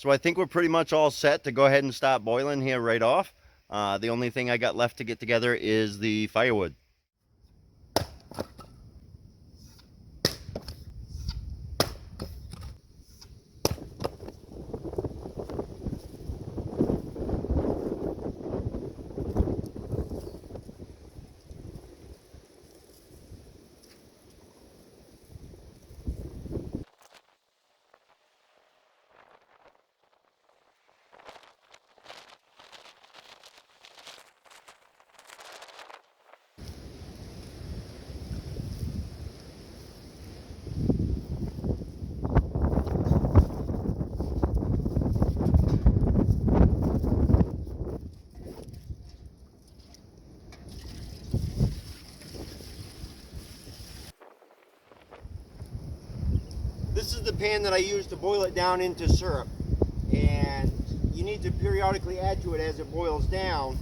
So I think we're pretty much all set to go ahead and start boiling here right off. The only thing I got left to get together is the firewood. This is the pan that I use to boil it down into syrup, and you need to periodically add to it as it boils down.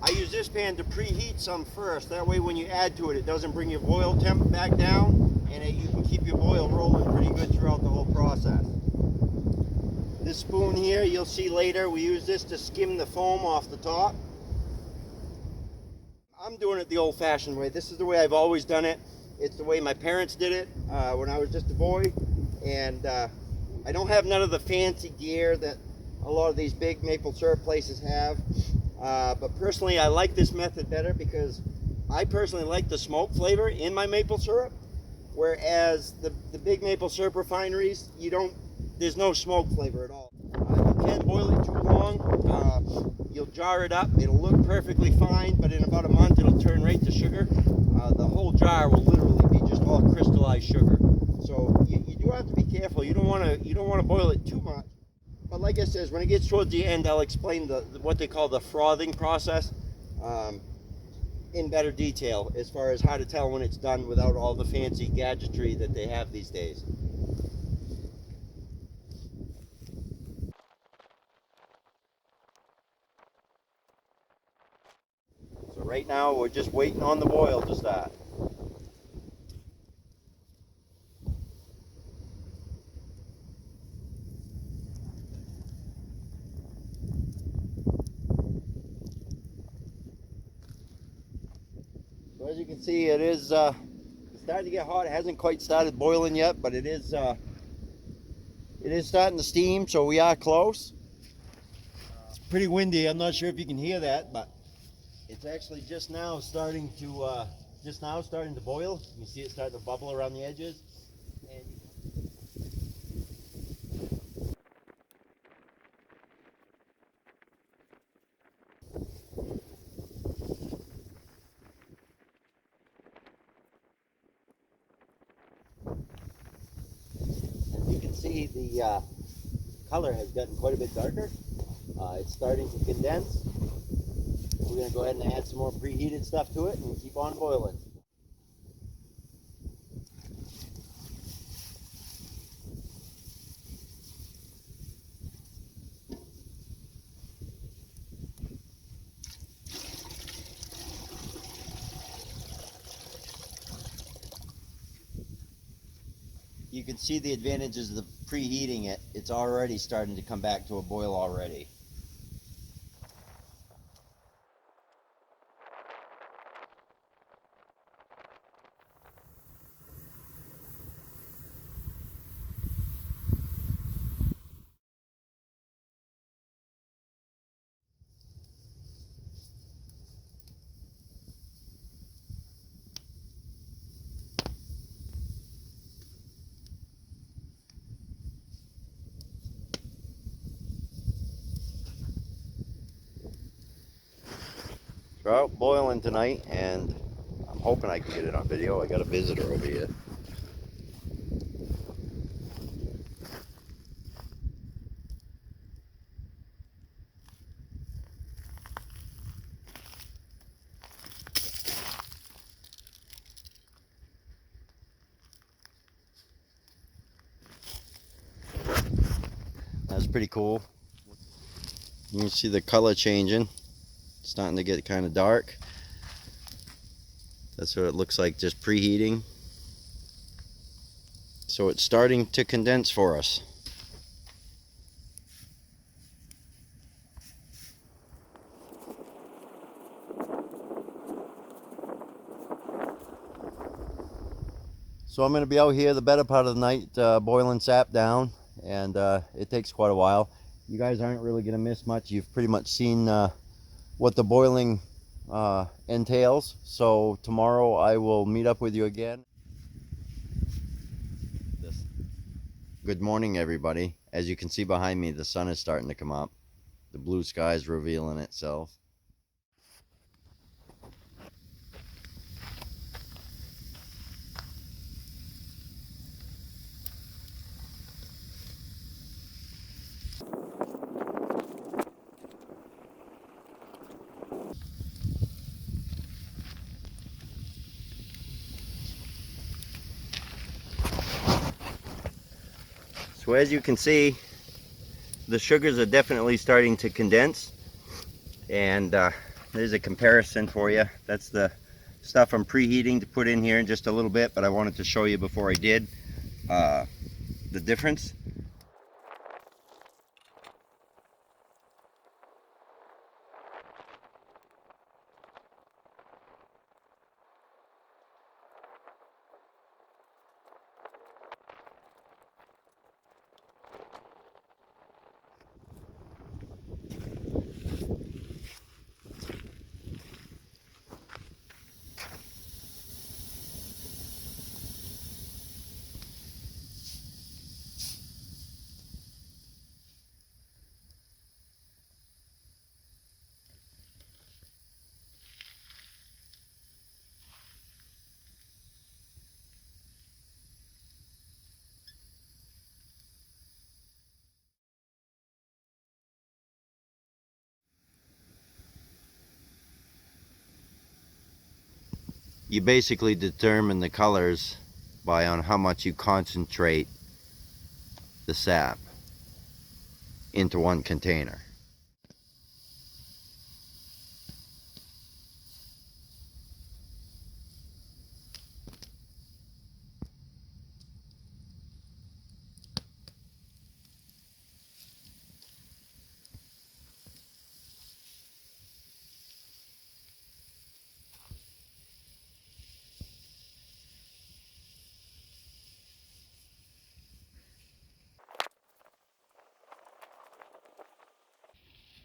I use this pan to preheat some first, that way when you add to it, it doesn't bring your boil temp back down, and you can keep your boil rolling pretty good throughout the whole process. This spoon here, you'll see later, we use this to skim the foam off the top. I'm doing it the old-fashioned way. This is the way I've always done it. It's the way my parents did it when I was just a boy, and I don't have none of the fancy gear that a lot of these big maple syrup places have, but personally I like this method better because I personally like the smoke flavor in my maple syrup, whereas the big maple syrup refineries, there's no smoke flavor at all. You can't boil it too long. You'll jar it up, it'll look perfectly fine, but in about a month it'll turn right to sugar. The whole jar will literally be just all crystallized sugar. So you do have to be careful. You don't want to boil it too much. But like I said, when it gets towards the end, I'll explain what they call the frothing process in better detail as far as how to tell when it's done without all the fancy gadgetry that they have these days. So right now we're just waiting on the boil to start. So as you can see, it's starting to get hot. It hasn't quite started boiling yet, but it is starting to steam, so we are close. It's pretty windy. I'm not sure if you can hear that, but it's actually just now starting to boil. You can see it starting to bubble around the edges. And as you can see, the color has gotten quite a bit darker. It's starting to condense. We're going to go ahead and add some more preheated stuff to it and keep on boiling. You can see the advantages of preheating it. It's already starting to come back to a boil already. Trout boiling tonight, and I'm hoping I can get it on video. I got a visitor over here. That's pretty cool. You can see the color changing. It's starting to get kind of dark. That's what it looks like just preheating. So it's starting to condense for us. So I'm going to be out here the better part of the night boiling sap down, and it takes quite a while. You guys aren't really going to miss much. You've pretty much seen what the boiling entails. So tomorrow I will meet up with you again. Good morning, everybody. As you can see behind me, the sun is starting to come up. The blue sky is revealing itself. So as you can see, the sugars are definitely starting to condense, and there's a comparison for you. That's the stuff I'm preheating to put in here in just a little bit, but I wanted to show you before I did the difference. You basically determine the colors by on how much you concentrate the sap into one container.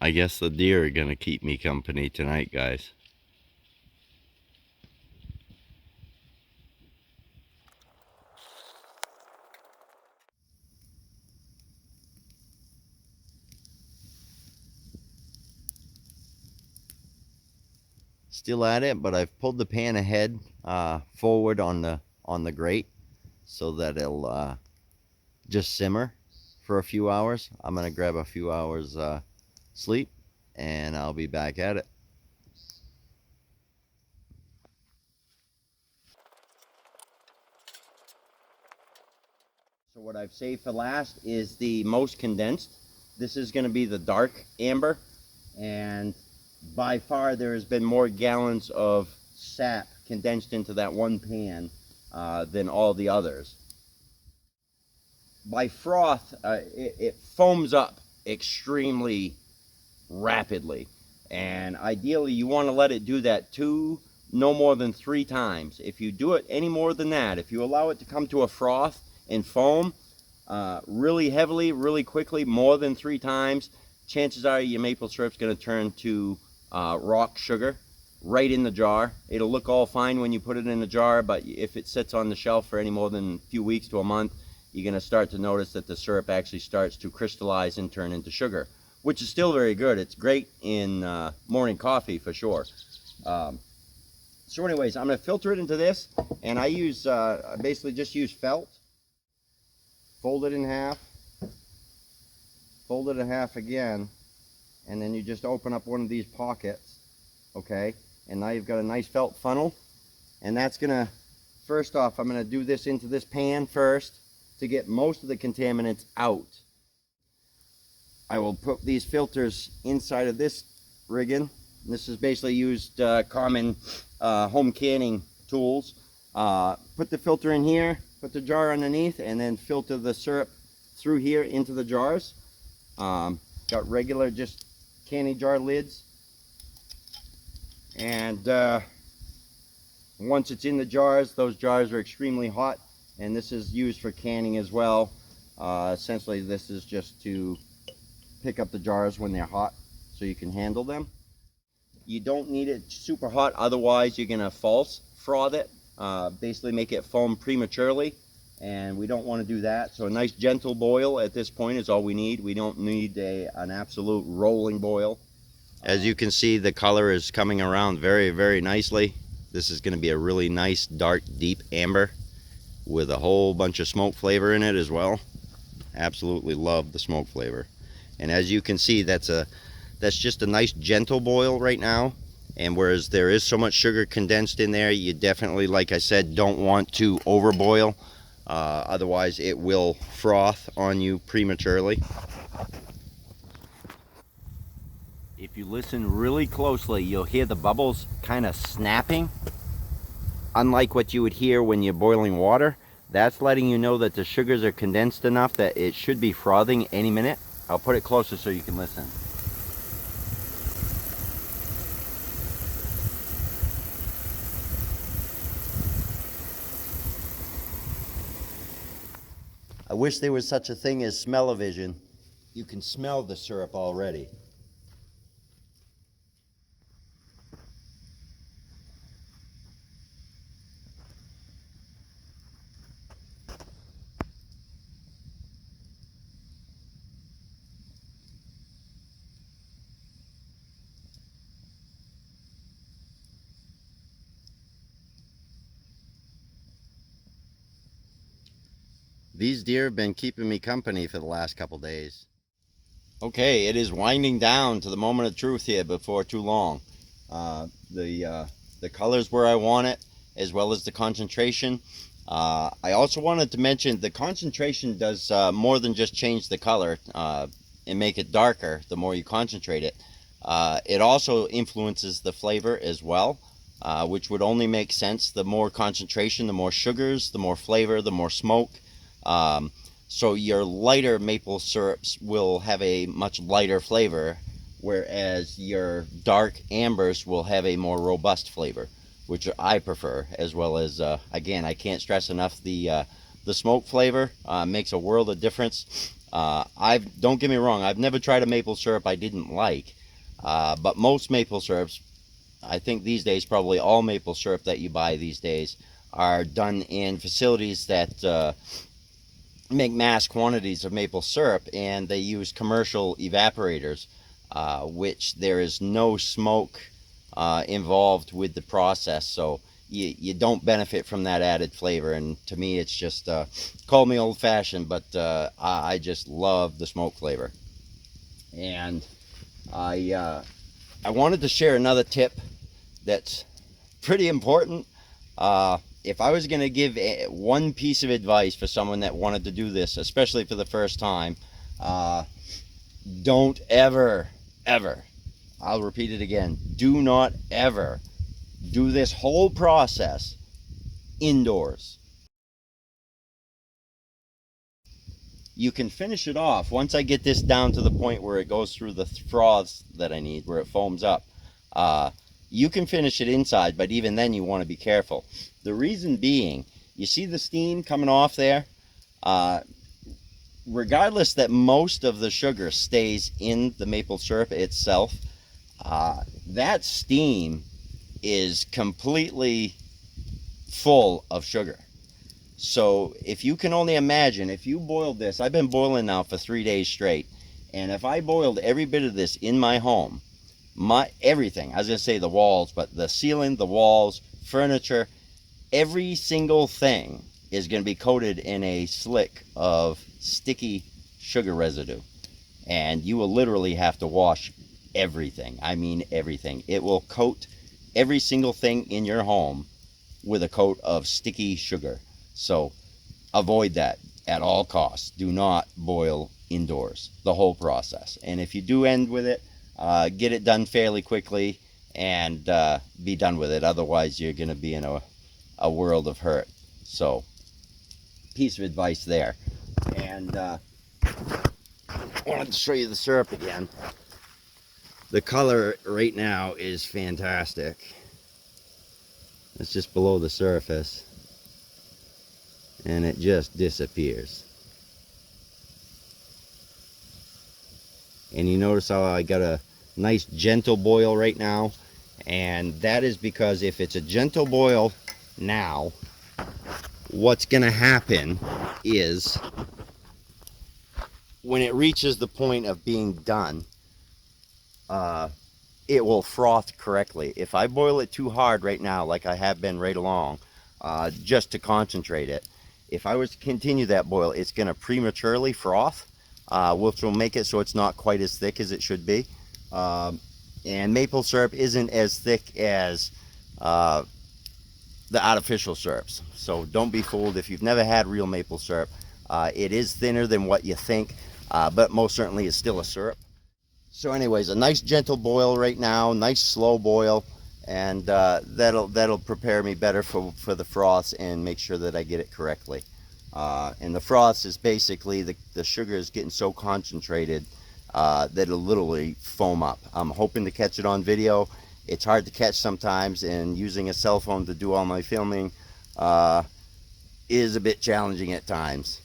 I guess the deer are gonna keep me company tonight, guys. Still at it, but I've pulled the pan ahead forward on the grate so that it'll just simmer for a few hours. I'm gonna grab a few hours sleep, and I'll be back at it. So what I've saved for last is the most condensed. This is going to be the dark amber, and by far there has been more gallons of sap condensed into that one pan than all the others. By froth, it foams up extremely rapidly, and ideally you want to let it do that no more than 3 times. If you do it any more than that, if you allow it to come to a froth and foam really heavily, really quickly, more than 3 times, chances are your maple syrup's going to turn to rock sugar right in the jar. It'll look all fine when you put it in the jar, but if it sits on the shelf for any more than a few weeks to a month, you're going to start to notice that the syrup actually starts to crystallize and turn into sugar, which is still very good. It's great in morning coffee for sure. So anyways, I'm going to filter it into this, and I use basically just use felt. Fold it in half, fold it in half again, and then you just open up one of these pockets, okay? And now you've got a nice felt funnel, and that's gonna, first off, I'm gonna do this into this pan first to get most of the contaminants out. I will put these filters inside of this rigging. This is basically used common home canning tools. Put the filter in here, put the jar underneath, and then filter the syrup through here into the jars. Got regular just canning jar lids, and once it's in the jars, those jars are extremely hot, and this is used for canning as well. Essentially, this is just to pick up the jars when they're hot so you can handle them. You don't need it super hot, otherwise you're gonna false froth it, basically make it foam prematurely, and we don't want to do that. So a nice gentle boil at this point is all we need. We don't need an absolute rolling boil. As you can see, the color is coming around very, very nicely. This is going to be a really nice dark deep amber with a whole bunch of smoke flavor in it as well. Absolutely love the smoke flavor. And as you can see, that's just a nice gentle boil right now. And whereas there is so much sugar condensed in there, you definitely, like I said, don't want to overboil. Otherwise it will froth on you prematurely. If you listen really closely, you'll hear the bubbles kind of snapping. Unlike what you would hear when you're boiling water, that's letting you know that the sugars are condensed enough that it should be frothing any minute. I'll put it closer so you can listen. I wish there was such a thing as smell-o-vision. You can smell the syrup already. These deer have been keeping me company for the last couple days. Okay, it is winding down to the moment of truth here before too long. The color's where I want it, as well as the concentration. I also wanted to mention the concentration does more than just change the color and make it darker the more you concentrate it. It also influences the flavor as well, which would only make sense. The more concentration, the more sugars, the more flavor, the more smoke. So your lighter maple syrups will have a much lighter flavor, whereas your dark ambers will have a more robust flavor, which I prefer, as well as, again, I can't stress enough the smoke flavor makes a world of difference. Don't get me wrong, I've never tried a maple syrup I didn't like, but most maple syrups, I think these days probably all maple syrup that you buy these days are done in facilities that make mass quantities of maple syrup, and they use commercial evaporators, which there is no smoke involved with the process, so you don't benefit from that added flavor. And to me, it's just call me old-fashioned, but I just love the smoke flavor. And I wanted to share another tip that's pretty important. If I was going to give one piece of advice for someone that wanted to do this, especially for the first time, don't ever, I'll repeat it again, do not ever do this whole process indoors. You can finish it off once I get this down to the point where it goes through the froths that I need, where it foams up. You can finish it inside, but even then you want to be careful. The reason being, you see the steam coming off there? Regardless that most of the sugar stays in the maple syrup itself, that steam is completely full of sugar. So if you can only imagine, if you boiled this, I've been boiling now for 3 days straight, and if I boiled every bit of this in my home, everything, I was going to say the walls, but the ceiling, the walls, furniture, every single thing is going to be coated in a slick of sticky sugar residue. And you will literally have to wash everything. I mean everything. It will coat every single thing in your home with a coat of sticky sugar. So avoid that at all costs. Do not boil indoors, the whole process. And if you do end with it, get it done fairly quickly and be done with it. Otherwise, you're going to be in a world of hurt. So, piece of advice there. And I wanted to show you the syrup again. The color right now is fantastic. It's just below the surface. and it just disappears. And you notice how I got a nice gentle boil right now, and that is because if it's a gentle boil now, what's going to happen is when it reaches the point of being done, it will froth correctly. If I boil it too hard right now, like I have been right along, just to concentrate it, if I was to continue that boil, it's going to prematurely froth, which will make it so it's not quite as thick as it should be. And maple syrup isn't as thick as the artificial syrups. So don't be fooled if you've never had real maple syrup. It is thinner than what you think, but most certainly is still a syrup. So anyways, a nice gentle boil right now, nice slow boil, and that'll prepare me better for the froths and make sure that I get it correctly. And the froths is basically the sugar is getting so concentrated that it'll literally foam up. I'm hoping to catch it on video. It's hard to catch sometimes, and using a cell phone to do all my filming is a bit challenging at times.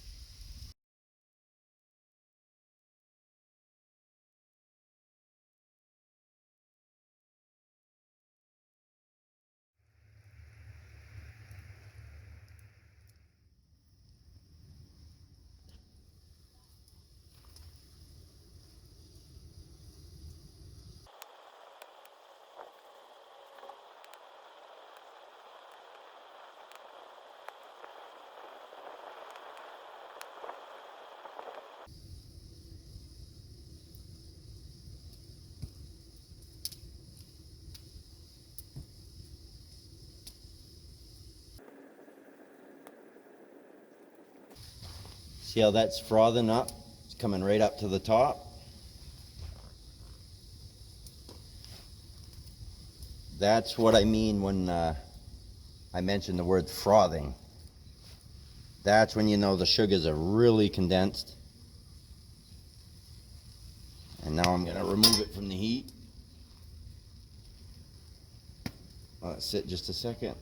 See how that's frothing up? It's coming right up to the top. That's what I mean when I mention the word frothing. That's when you know the sugars are really condensed. And now I'm going to remove it from the heat. Let it sit just a second.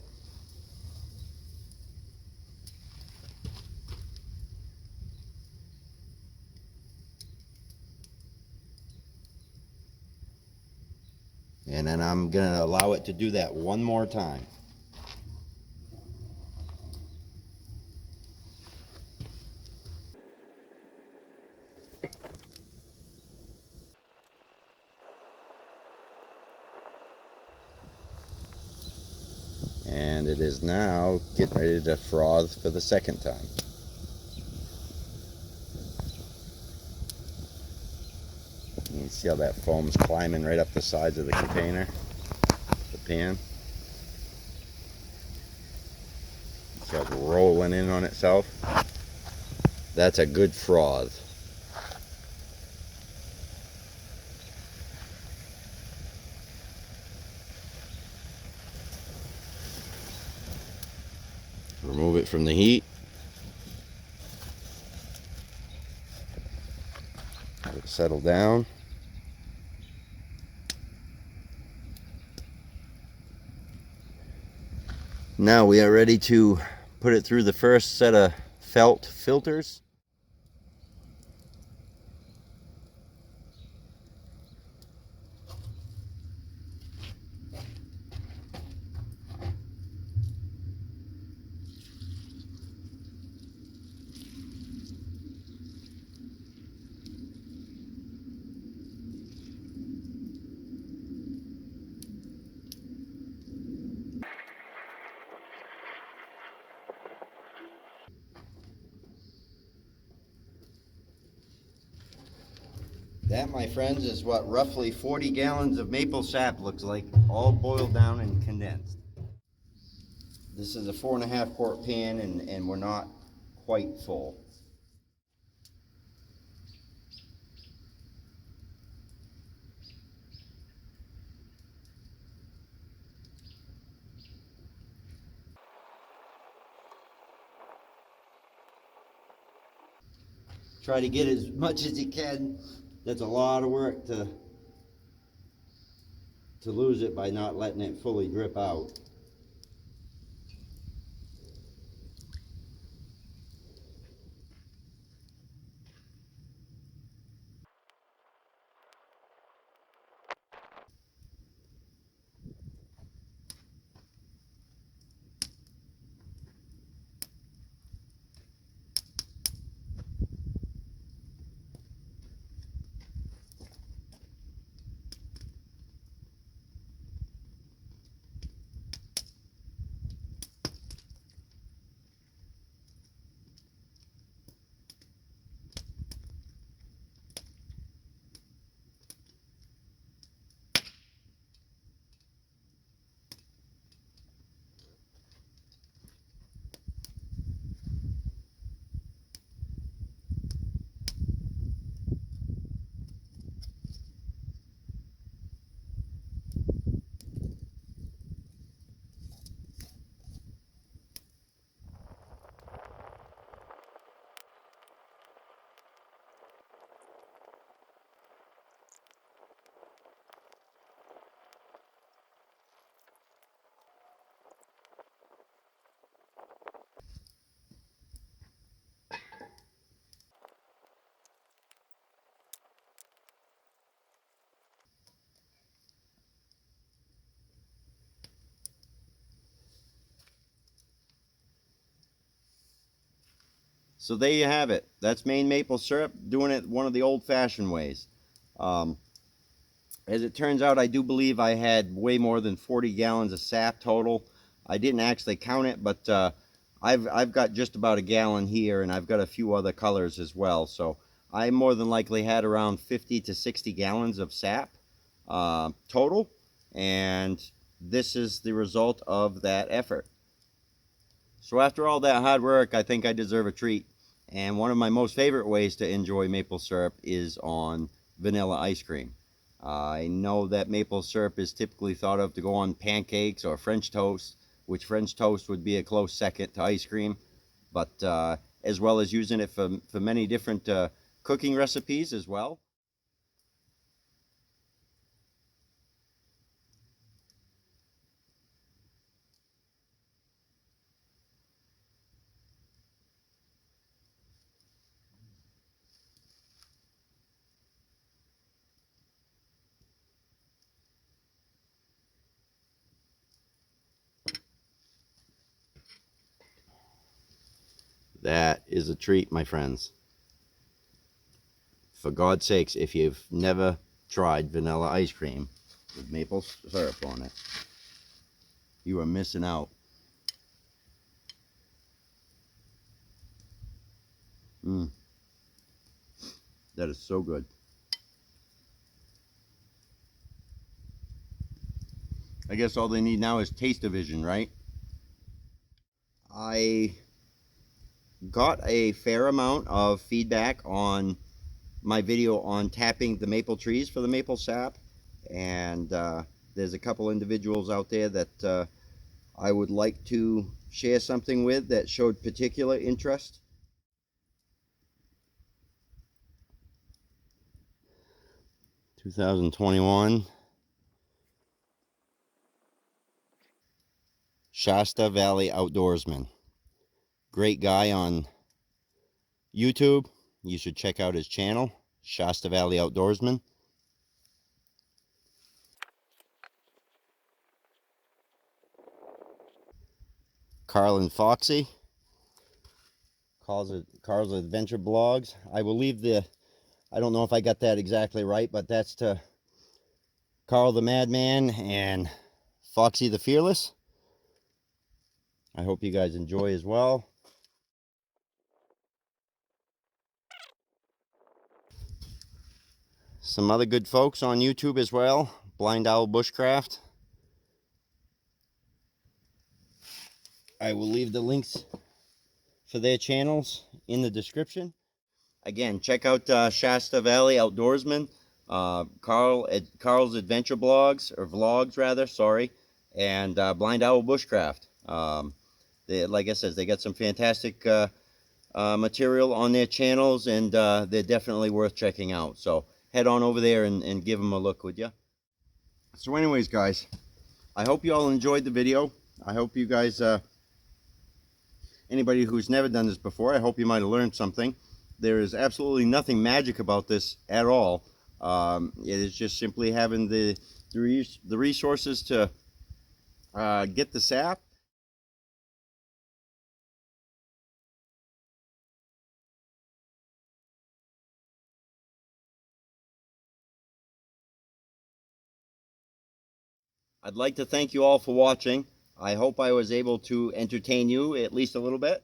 And then I'm going to allow it to do that one more time. And it is now getting ready to froth for the second time. You can see how that foam's climbing right up the sides of the container, the pan. See how it's rolling in on itself. That's a good froth. Remove it from the heat. Let it settle down. Now we are ready to put it through the first set of felt filters. That, my friends, is what roughly 40 gallons of maple sap looks like, all boiled down and condensed. This is a 4.5 quart pan, and we're not quite full. Try to get as much as you can. That's a lot of work to lose it by not letting it fully drip out. So there you have it. That's Maine maple syrup, doing it one of the old-fashioned ways. As it turns out, I do believe I had way more than 40 gallons of sap total. I didn't actually count it, but I've got just about a gallon here, and I've got a few other colors as well. So I more than likely had around 50 to 60 gallons of sap total, and this is the result of that effort. So after all that hard work, I think I deserve a treat. And one of my most favorite ways to enjoy maple syrup is on vanilla ice cream. I know that maple syrup is typically thought of to go on pancakes or French toast, which French toast would be a close second to ice cream, but as well as using it for many different cooking recipes as well. That is a treat, my friends. For God's sakes, if you've never tried vanilla ice cream with maple syrup on it, you are missing out. That is so good. I guess all they need now is taste-o-vision, right? I got a fair amount of feedback on my video on tapping the maple trees for the maple sap, and there's a couple individuals out there that I would like to share something with that showed particular interest. (2021) Shasta Valley Outdoorsman. Great guy on YouTube. You should check out his channel, Shasta Valley Outdoorsman. Carl and Foxy, Carl's Adventure Blogs. I will leave the, I don't know if I got that exactly right, but that's to Carl the Madman and Foxy the Fearless. I hope you guys enjoy as well. Some other good folks on YouTube as well, BlindOwl Bushcraft. I will leave the links for their channels in the description. Again, check out Shasta Valley Outdoorsman, Carl's Adventure Blogs, or Vlogs rather, sorry, and BlindOwl Bushcraft. Like I said, they got some fantastic material on their channels, and they're definitely worth checking out. So head on over there and give them a look, would you? So anyways, guys, I hope you all enjoyed the video. I hope you guys, anybody who's never done this before, I hope you might have learned something. There is absolutely nothing magic about this at all. It is just simply having the resources to get the sap. I'd like to thank you all for watching. I hope I was able to entertain you at least a little bit.